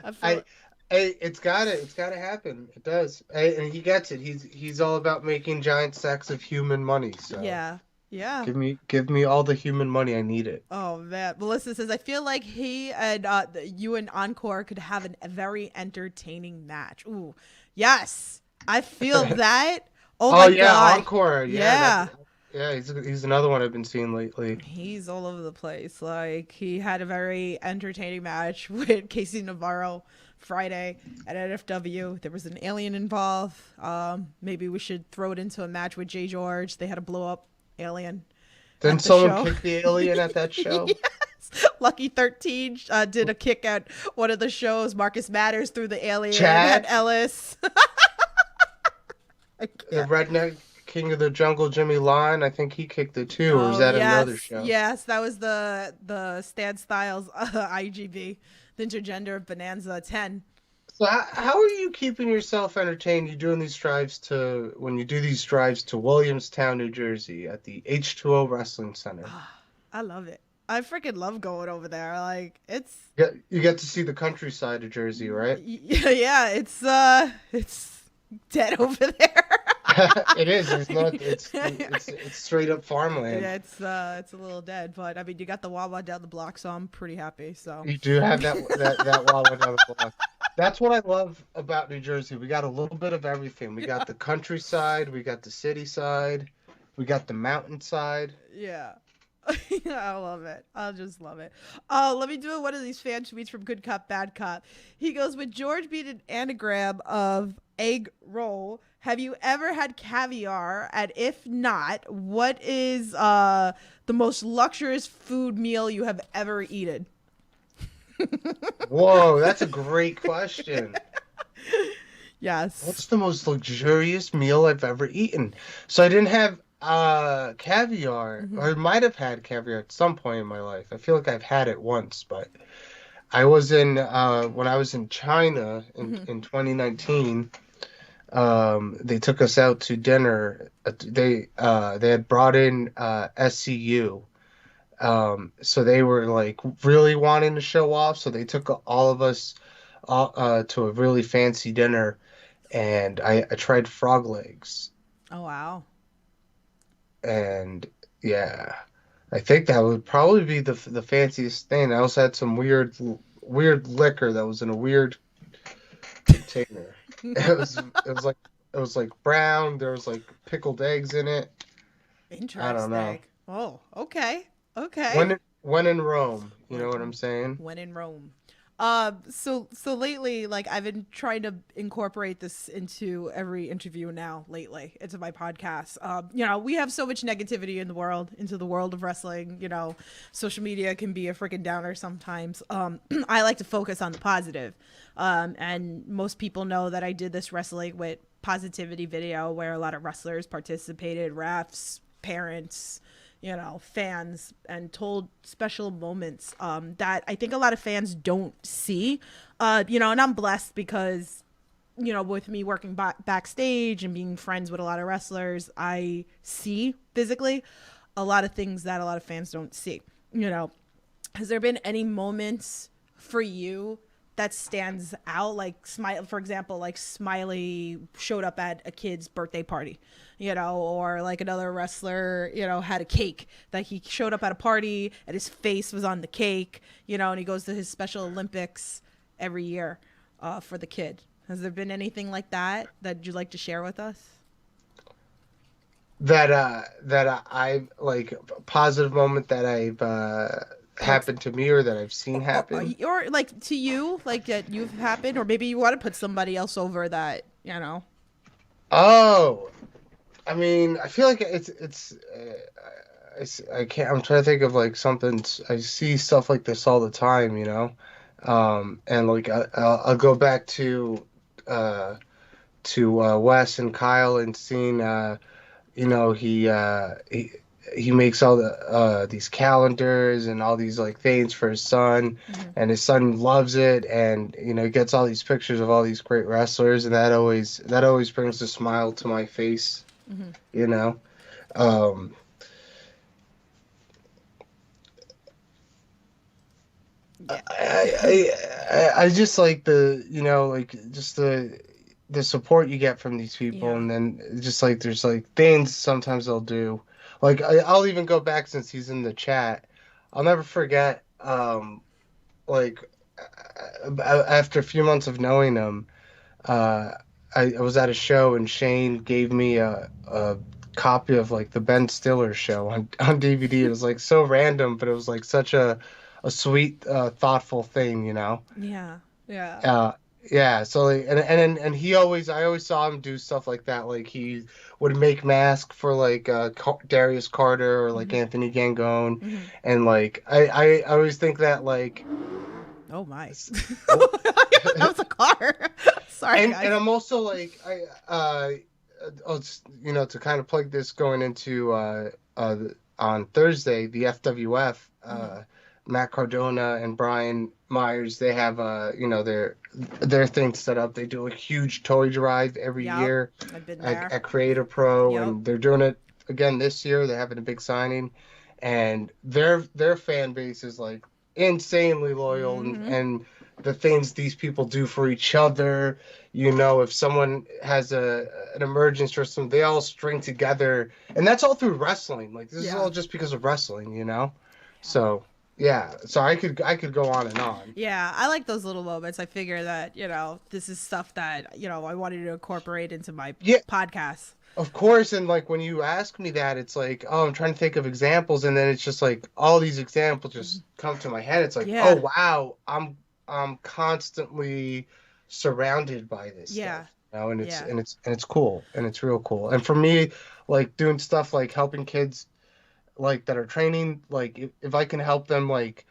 I feel I, it's gotta happen. It does. And he gets it. He's all about making giant sacks of human money. So yeah. Yeah. give me all the human money. I need it. Oh man, Melissa says I feel like he and you and Encore could have a very entertaining match. Ooh, yes, I feel that. Oh Oh my yeah, god, Encore. yeah, Yeah, he's another one I've been seeing lately. he's all over the place. Like he had a very entertaining match with Casey Navarro Friday at NFW. There was an alien involved. Maybe we should throw it into a match with JGeorge. They had a blow up alien Didn't at the someone show. kick the alien at that show? Yes. Lucky 13 did a kick at one of the shows. Marcus Matters threw the alien at Chad, Ellis. I the can't. redneck king of the jungle, Jimmy Line, I think he kicked it too, or is Oh that another yes, show? yes, that was the Stan Styles IGB, the Intergender Bonanza 10. So how are you keeping yourself entertained? You doing these drives when you do these drives to Williamstown, New Jersey, at the H2O Wrestling Center. I love it. I freaking love going over there. Like it's You get to see the countryside of Jersey, right? yeah, it's dead over there. It is. It's not. It's straight up farmland. Yeah, it's a little dead, but I mean, you got the Wawa down the block, so I'm pretty happy. So You do have that Wawa down the block. That's what I love about New Jersey. We got a little bit of everything. We got the countryside, we got the city side, we got the mountainside. yeah. I love it. I just love it. Let me do one of these fan tweets from Good Cop, Bad Cop. He goes, with George being an anagram of egg roll, have you ever had caviar? And if not, what is the most luxurious food meal you have ever eaten? Whoa, that's a great question. Yes. What's the most luxurious meal I've ever eaten? So I didn't have caviar, Hmm. or I might have had caviar at some point in my life. I feel like I've had it once, but I was in when I was in China Hmm. in 2019. They took us out to dinner. They had brought in SCU. So they were like really wanting to show off. So they took all of us to a really fancy dinner, and I tried frog legs, Oh, wow. and yeah, I think that would probably be the fanciest thing. I also had some weird liquor that was in a weird container. It was like it was like brown. There was like pickled eggs in it. I don't know. Interesting. Oh, okay. Okay. When in Rome, you know what I'm When saying? when in Rome. So lately, like I've been trying to incorporate this into every interview now lately into my podcast. We have so much negativity in the world, into the world of wrestling. Social media can be a freaking downer sometimes. I like to focus on the positive. And most people know that I did this wrestling with positivity video where a lot of wrestlers participated, refs, parents, fans, and told special moments that I think a lot of fans don't see. And I'm blessed because, with me working backstage and being friends with a lot of wrestlers, I see physically a lot of things that a lot of fans don't see. Has there been any moments for you that stands out, like for example, like Smiley showed up at a kid's birthday party, or like another wrestler, had a cake that he showed up at a party and his face was on the cake, and he goes to his Special Olympics every year for the kid. Has there been anything like that you'd like to share with us? That I like a positive moment that I've Like, happened to me or that I've seen happen. or like to you, like that you've happened, or maybe you want to put somebody else over that, Oh, I mean, I feel like I can't. I'm trying to think of like something. I see stuff like this all the time, and like I'll go back uh to Wes and Kyle and seeing he makes all these calendars and all these like things for his son, Mm-hmm. and his son loves it, and he gets all these pictures of all these great wrestlers, and that always brings a smile to my face, Mm-hmm. you know. Um, Yeah. I just like like just the support you get from these people, Yeah. and then just like there's like things sometimes they'll do. Like I'll even go back since he's in the chat. I'll never forget. Like after a few months of knowing him, uh, I was at a show and Shane gave me a copy of like the Ben Stiller show on DVD. It was like so random, but it was like such a sweet, thoughtful thing, Yeah. Yeah. Uh, yeah. So like, and I always saw him do stuff like that. Like he would make masks for like Darius Carter or like Mm-hmm. Anthony Gangone, Mm-hmm. and like I always think that like. Oh my. Oh, That was a car. Sorry, and guys. I'm also like to kind of plug this going into on Thursday the FWF Mm-hmm. Matt Cardona and Brian Myers, they have their thing set up. They do a huge toy drive every Yep. year I've been at, there. at Creator Pro, Yep. and they're doing it again this year. They're having a big signing, and their fan base is like insanely loyal, and, Mm-hmm. and the things these people do for each other. If someone has an emergency or something, they all string together, and that's all through wrestling. Like this is Yeah. all just because of wrestling. So yeah, so I could go on and on. Yeah, I like those little moments. I figure that, this is stuff that, I wanted to incorporate into my Yeah, podcast. of course. And like when you ask me that, it's like, oh, I'm trying to think of examples, and then it's just like all these examples just come to my head. It's like, oh Yeah. wow, I'm constantly surrounded by this Yeah. stuff, and it's Yeah. and it's and it's cool, and it's real cool. And for me, like doing stuff like helping kids like that are training, like if I can help them like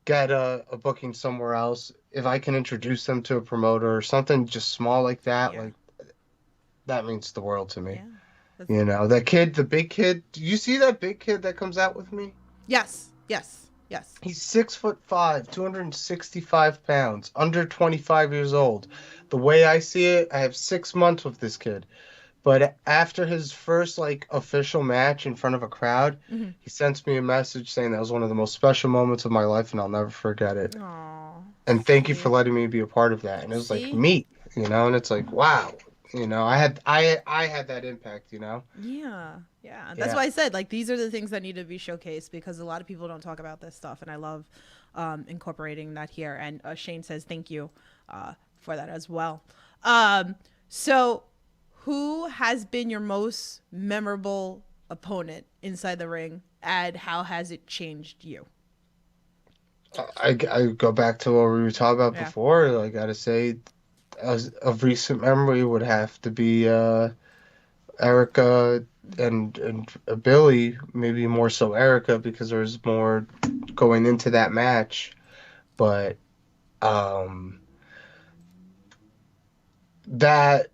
get a booking somewhere else, if I can introduce them to a promoter or something just small like that, Yeah. like that means the world to me. Yeah. That's, That kid, the big kid. Do you see that big kid that comes out with me? yes. Yes. Yes. He's 6'5", 265 pounds, under 25 years old. The way I see it, I have 6 months with this kid. But after his first like official match in front of a crowd, Mm-hmm. he sends me a message saying that was one of the most special moments of my life, and I'll never forget it. Aw. And thank you for See? letting me be a part of that. And it was like See? me, and it's like wow, I had that impact. Yeah. Yeah. That's Yeah. why I said, like, these are the things that need to be showcased because a lot of people don't talk about this stuff. And I love incorporating that here. And Shane says thank you for that as well. So Who has been your most memorable opponent inside the ring, and how has it changed you? I go back to what we were talking about Yeah. before. I gotta say, as of recent memory, would have to be Erica and Billy. Maybe more so Erica because there's more going into that match. But um, that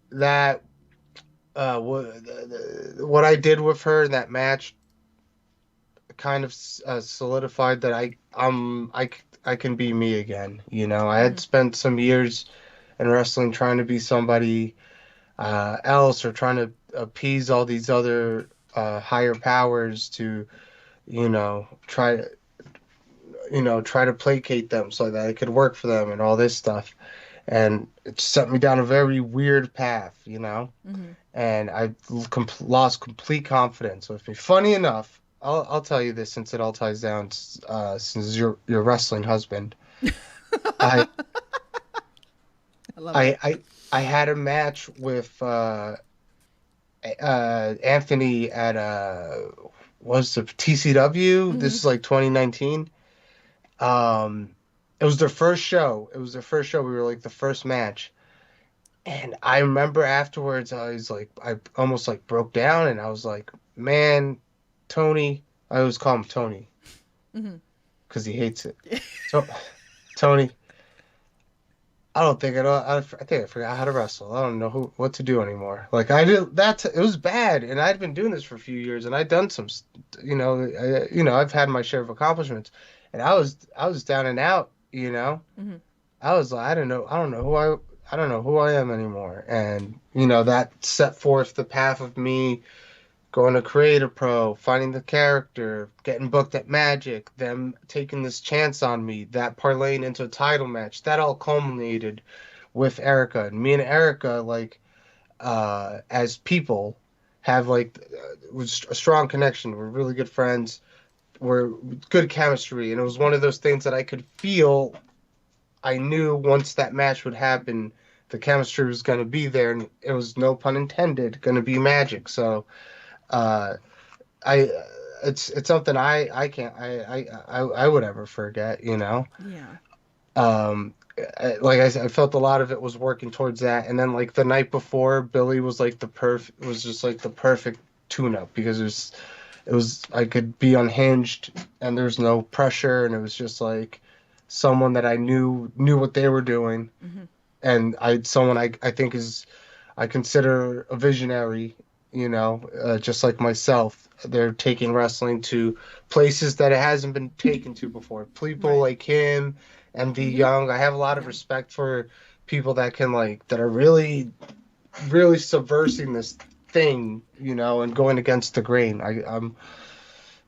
what I did with her in that match kind of solidified that I can be me again. You know, I had spent some years in wrestling trying to be somebody else or trying to appease all these other higher powers to, you know, try to placate them so that I could work for them and all this stuff. And it set me down a very weird path, you know. And I lost complete confidence with me. Funny enough, I'll tell you this since it all ties down. Since your wrestling husband, I I love it. I had a match with Anthony at was the TCW. This is like 2019. It was their first show. We were like the first match. And I remember afterwards, I almost like broke down, and I was like, man, Tony, I always call him Tony because he hates it. So, Tony, I think I forgot how to wrestle. I don't know what to do anymore. Like it was bad, and I'd been doing this for a few years, and I'd done some, I've had my share of accomplishments, and I was down and out, you know. I was like, I don't know who I am anymore. And, you know, that set forth the path of me going to Creative Pro, finding the character, getting booked at Magic, them taking this chance on me, that parlaying into a title match. That all culminated with Erica. And me and Erica, like, as people, have, like, a strong connection. We're really good friends. We're good chemistry. And it was one of those things that I could feel. I knew once that match would happen, the chemistry was going to be there, and it was, no pun intended, going to be magic. So, it's something I would ever forget, you know. Yeah. Like I said, I felt a lot of it was working towards that, and then like the night before, Billy was like the perfect tune-up because it was I could be unhinged and there's no pressure, and it was just like someone that I knew what they were doing, and someone I think I consider a visionary, you know, just like myself. They're taking wrestling to places that it hasn't been taken to before. People like him, MV Young. I have a lot of respect for people that are really, really subversing this thing, you know, and going against the grain.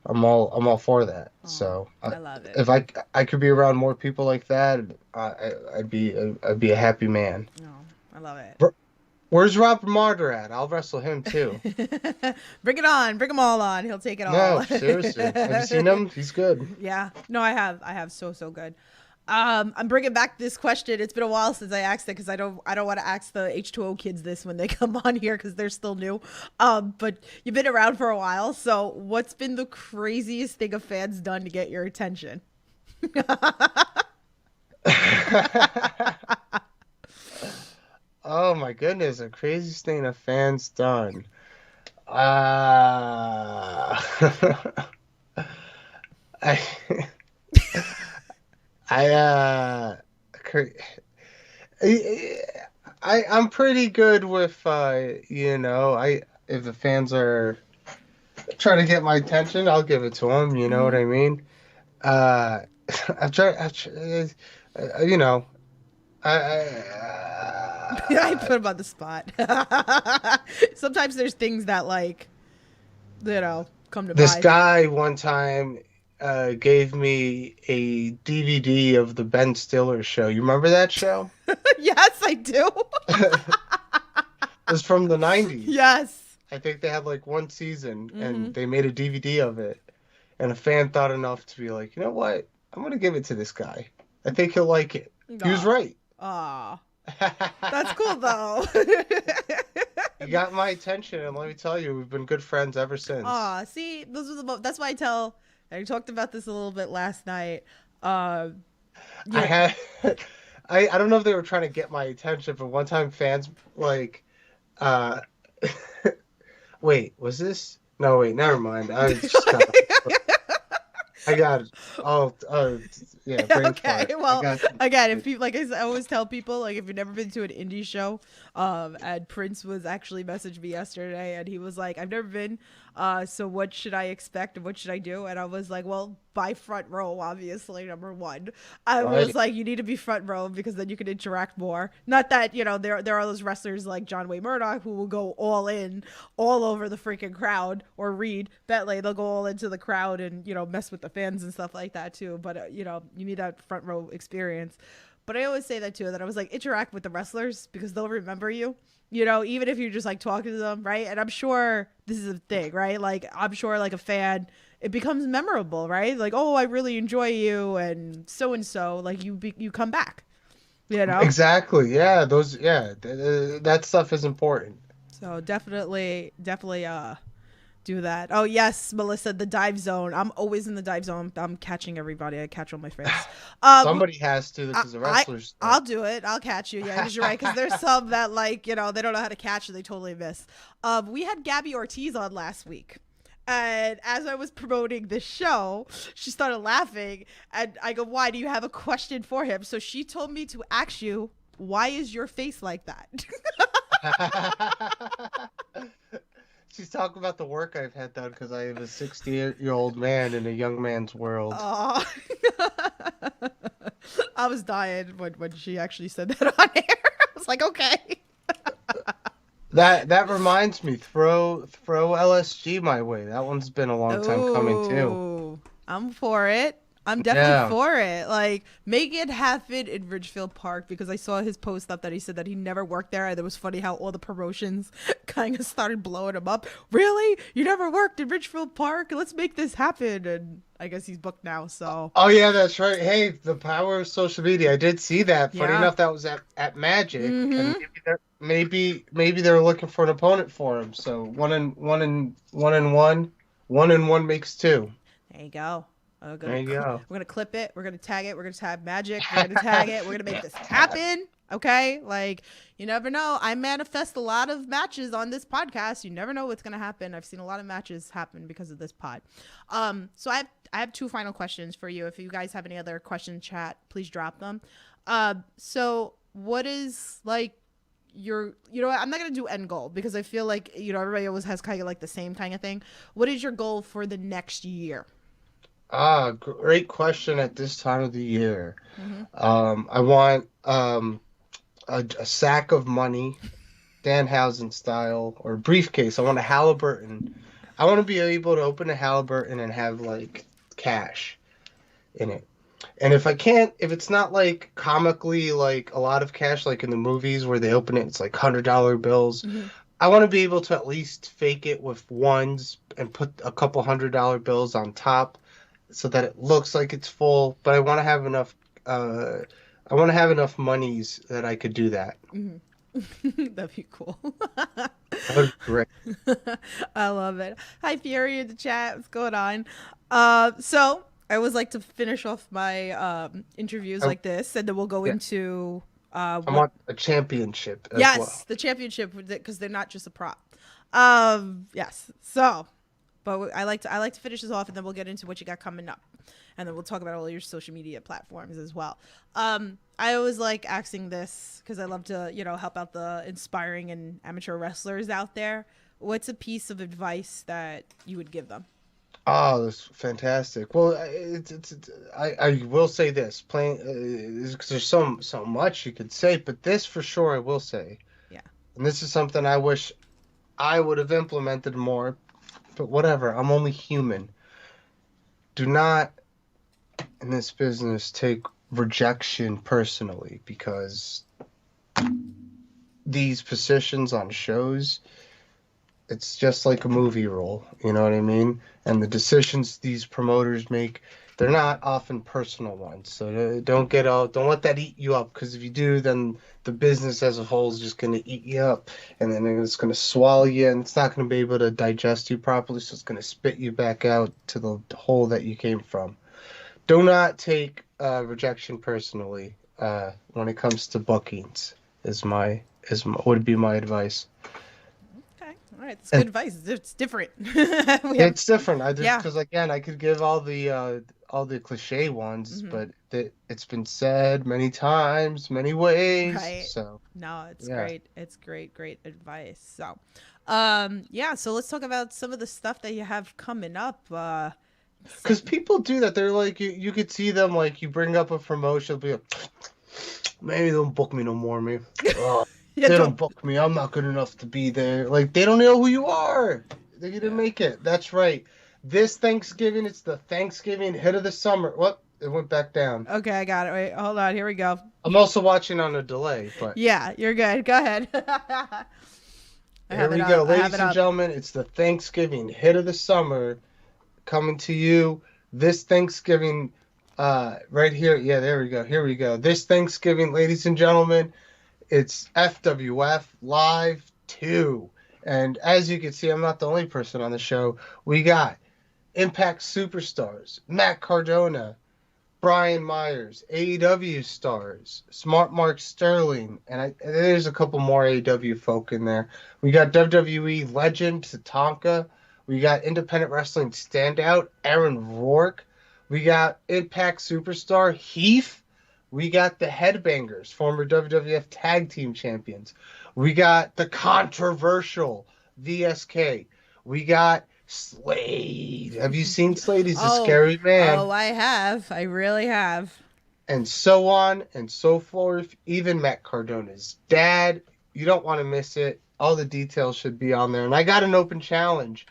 I'm all for that. So I love it. If I could be around more people like that, I'd be a happy man. No, I love it. Where's Robert Martyr at? I'll wrestle him too. Bring it on. Bring them all on. He'll take it all. No, seriously. Have you seen him? He's good. Yeah. No, I have so good. I'm bringing back this question. It's been a while since I asked it because I don't want to ask the H2O kids this when they come on here because they're still new. But you've been around for a while. So what's been the craziest thing a fan's done to get your attention? Oh my goodness, the craziest thing a fan's done. I I'm pretty good with you know, if the fans are trying to get my attention, I'll give it to them, you know what I mean? I've tried, you know, I put him on the spot. Sometimes there's things that come to this mind. guy one time gave me a DVD of the Ben Stiller show. You remember that show? Yes, I do. It was from the 90s. Yes. I think they had like one season and they made a DVD of it. And a fan thought enough to be like, you know what? I'm going to give it to this guy. I think he'll like it. He was right. Aw. That's cool though. You got my attention, and let me tell you, we've been good friends ever since. Aw, see, those are that's why I talked about this a little bit last night. Uh, I yeah, had, I don't know if they were trying to get my attention, but one time fans like, uh, wait, was this? No, wait, never mind. I just got, I got, yeah, brain okay. fart. I Well, got, again, if people, like I always tell people, like if you've never been to an indie show, and Prince was actually messaged me yesterday, and he was like, "I've never been, so what should I expect and what should I do?" And I was like, "Well, buy front row, obviously, number one." I was right. like, "You need to be front row because then you can interact more." Not that there are those wrestlers like John Wayne Murdoch who will go all in, all over the freaking crowd, or Reed Bentley, they'll go all into the crowd and mess with the fans and stuff like that too. But you need that front row experience. But I always say that too, that I was like, interact with the wrestlers because they'll remember you. Even if you're just like talking to them, right? And I'm sure this is a thing, right? Like I'm sure like a fan, it becomes memorable, right? Like, oh, I really enjoy you and so, like you come back, Exactly. Yeah, that stuff is important. So definitely do that. Oh yes, Melissa, the dive zone. I'm always in the dive zone. I'm catching everybody. I catch all my friends. Somebody has to because the wrestlers. I'll do it. I'll catch you. Yeah, because you're right. Because there's some that like they don't know how to catch and they totally miss. We had Gabby Ortiz on last week. And as I was promoting this show, she started laughing. And I go, "Why? Do you have a question for him?" So she told me to ask you, "Why is your face like that?" She's talking about the work I've had done because I am a 60-year-old man in a young man's world. Oh. I was dying when she actually said that on air. I was like, okay. That reminds me, throw LSG my way. That one's been a long time coming too. Ooh, I'm for it. I'm definitely for it. Like, make it happen in Ridgefield Park because I saw his post up that he said that he never worked there. And it was funny how all the promotions kind of started blowing him up. Really? You never worked in Ridgefield Park? Let's make this happen. And I guess he's booked now. So. Oh yeah, that's right. Hey, the power of social media. I did see that. Funny enough, that was at Magic, and maybe they're looking for an opponent for him. So one and one makes two. There you go. There you go. We're gonna clip it. We're gonna tag it. We're gonna tag Magic. We're gonna tag it. We're gonna make this happen. Okay, like you never know. I manifest a lot of matches on this podcast. You never know what's gonna happen. I've seen a lot of matches happen because of this pod. So I have two final questions for you. If you guys have any other questions, chat, please drop them. So what is like your I'm not gonna do end goal because I feel like everybody always has kind of like the same kind of thing. What is your goal for the next year? Great question at this time of the year. I want a sack of money, Danhausen style, or briefcase. I want a Halliburton. I want to be able to open a Halliburton and have like cash in it. And if it's not like comically like a lot of cash, like in the movies where they open it, it's like $100 bills. I want to be able to at least fake it with ones and put a couple $100 bills on top, so that it looks like it's full, but I want to have enough. I want to have enough monies that I could do that. That'd be cool. That would be great. I love it. Hi, Fury in the chat. What's going on? So I always like to finish off my interviews like this, and then we'll go into. I want a championship. As well. The championship, because they're not just a prop. Yes. So. But I like to finish this off, and then we'll get into what you got coming up, and then we'll talk about all your social media platforms as well. I always like asking this because I love to help out the inspiring and amateur wrestlers out there. What's a piece of advice that you would give them? Oh, that's fantastic. Well, I will say this, because there's so much you could say, but this for sure I will say. Yeah. And this is something I wish I would have implemented more. But whatever, I'm only human. Do not, in this business, take rejection personally, because these positions on shows, it's just like a movie role, you know what I mean? And the decisions these promoters make, They're not often personal ones, so don't let that eat you up. Because if you do, then the business as a whole is just going to eat you up, and then it's going to swallow you, and it's not going to be able to digest you properly. So it's going to spit you back out to the hole that you came from. Do not take rejection personally when it comes to bookings. Would be my advice. Okay. All right. It's good advice. It's different. It's different. Yeah. Because again, I could give all the cliche ones, but it's been said many times, many ways. Right. So No, it's yeah. great. It's great advice. So, yeah. So let's talk about some of the stuff that you have coming up. Because people do that. They're like, you could see them, like, you bring up a promotion, they'll be like, maybe don't book me no more, man. Oh, Yeah, they don't book me. I'm not good enough to be there. Like, they don't know who you are. They didn't make it. That's right. This Thanksgiving, it's the Thanksgiving hit of the summer. What? It went back down. Okay, I got it. Wait, hold on. Here we go. I'm also watching on a delay, but Yeah, you're good. Go ahead. here we go. Ladies and gentlemen, it's the Thanksgiving hit of the summer coming to you this Thanksgiving right here. Yeah, there we go. Here we go. This Thanksgiving, ladies and gentlemen, it's FWF Live 2. And as you can see, I'm not the only person on the show. We got Impact Superstars, Matt Cardona, Brian Myers, AEW stars, Smart Mark Sterling, and there's a couple more AEW folk in there. We got WWE legend Tatanka. We got independent wrestling standout Aaron Rourke. We got Impact Superstar Heath. We got the Headbangers, former WWF Tag Team Champions. We got the controversial VSK. We got Slade. Have you seen Slade? He's a scary man. Oh, I have. I really have. And so on and so forth. Even Matt Cardona's dad. You don't want to miss it. All the details should be on there. And I got an open challenge.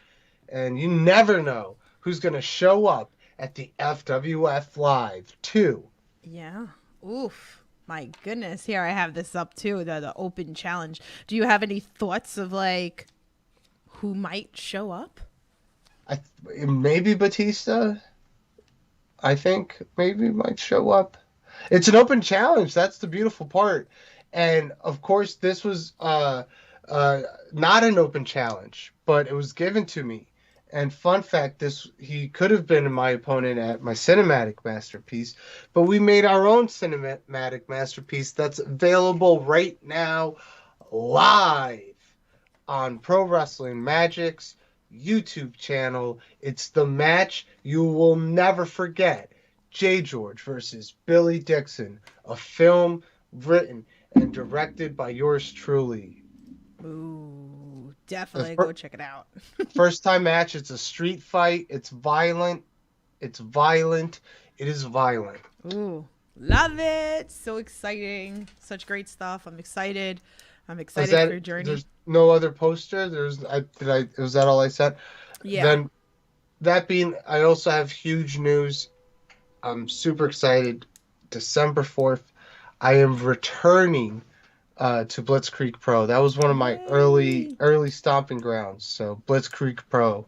And you never know who's going to show up at the FWF Live 2. Yeah. Oof. My goodness. Here, I have this up too, the open challenge. Do you have any thoughts of, like, who might show up? Maybe Batista. I think maybe might show up. It's an open challenge. That's the beautiful part. And, of course, this was not an open challenge, but it was given to me. And fun fact, he could have been my opponent at my cinematic masterpiece, but we made our own cinematic masterpiece that's available right now live on Pro Wrestling Magic's YouTube channel. It's the match you will never forget. JGeorge versus Billy Dixon, a film written and directed by yours truly. Ooh, definitely go check it out. First time match. It's a street fight. It's violent. It is violent. Ooh, love it. So exciting. Such great stuff. I'm excited. For your journey. There's no other poster. Was that all I said? Yeah. Then that being, I also have huge news. I'm super excited. December 4th, I am returning to Blitzkrieg Pro. That was one of my early stomping grounds. So Blitzkrieg Pro,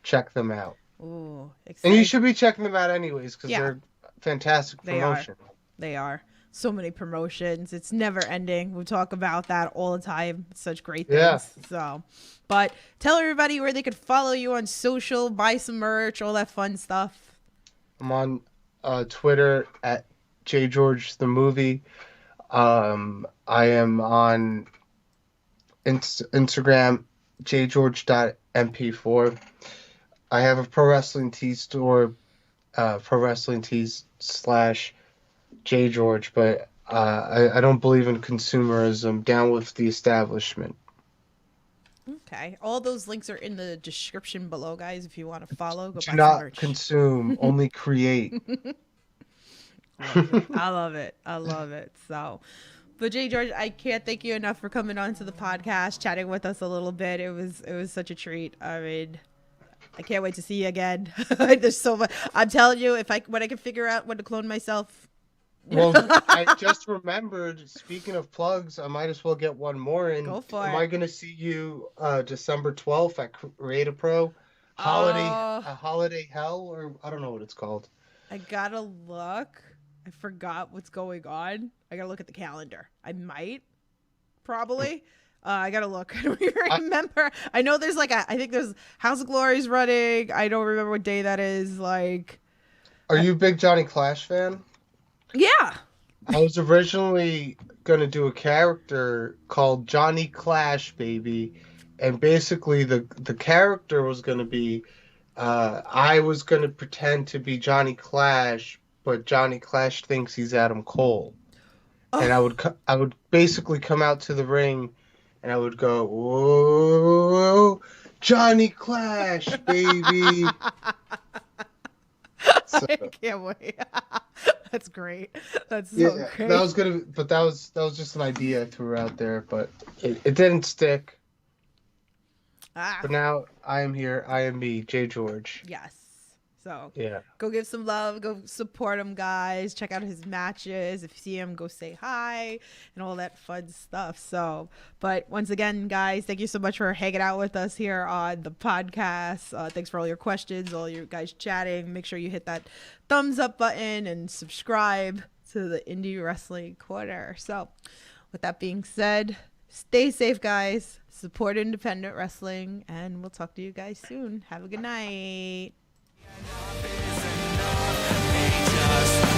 check them out. Ooh, exciting. And you should be checking them out anyways because they're fantastic promotion. They are. So many promotions. It's never ending. We talk about that all the time. Such great things. Yeah. So, but tell everybody where they could follow you on social, buy some merch, all that fun stuff. I'm on Twitter at JGeorge the movie. I am on Instagram, jgeorge.mp4. I have a Pro Wrestling Tees store, Pro Wrestling Tees /JGeorge, but I don't believe in consumerism. Down with the establishment. Okay. All those links are in the description below, guys. If you want to follow, go buy some not merch. Consume, only create. I love it. So, but JGeorge, I can't thank you enough for coming on to the podcast, chatting with us a little bit. It was such a treat. I mean, I can't wait to see you again. There's so much. I'm telling you, when I can figure out when to clone myself. Well, I just remembered, speaking of plugs, I might as well get one more in. Go for it. Am I going to see you December 12th at Create a Pro? Holiday Hell, or I don't know what it's called. I gotta look. I forgot what's going on. I gotta look at the calendar. I might, probably. I gotta look. I don't even remember. I know there's like I think there's House of Glory's running. I don't remember what day that is. Like, Are you a big Johnny Clash fan? yeah. I was originally gonna do a character called Johnny Clash, baby, and basically the character was gonna be, I was gonna pretend to be Johnny Clash, but Johnny Clash thinks he's Adam Cole, and I would basically come out to the ring, and I would go, whoa, Johnny Clash, baby. So, I can't wait. That's great. That's so yeah, great. that was good, but that was just an idea I threw out there, but it didn't stick. But now I am here. I am me, JGeorge. Yes. So Yeah. go give some love. Go support him, guys. Check out his matches. If you see him, go say hi and all that fun stuff. So, but once again, guys, thank you so much for hanging out with us here on the podcast. Thanks for all your questions, all you guys chatting. Make sure you hit that thumbs up button and subscribe to the Indie Wrestling Corner. So, with that being said, stay safe, guys. Support independent wrestling, and we'll talk to you guys soon. Have a good night. Enough is enough. They just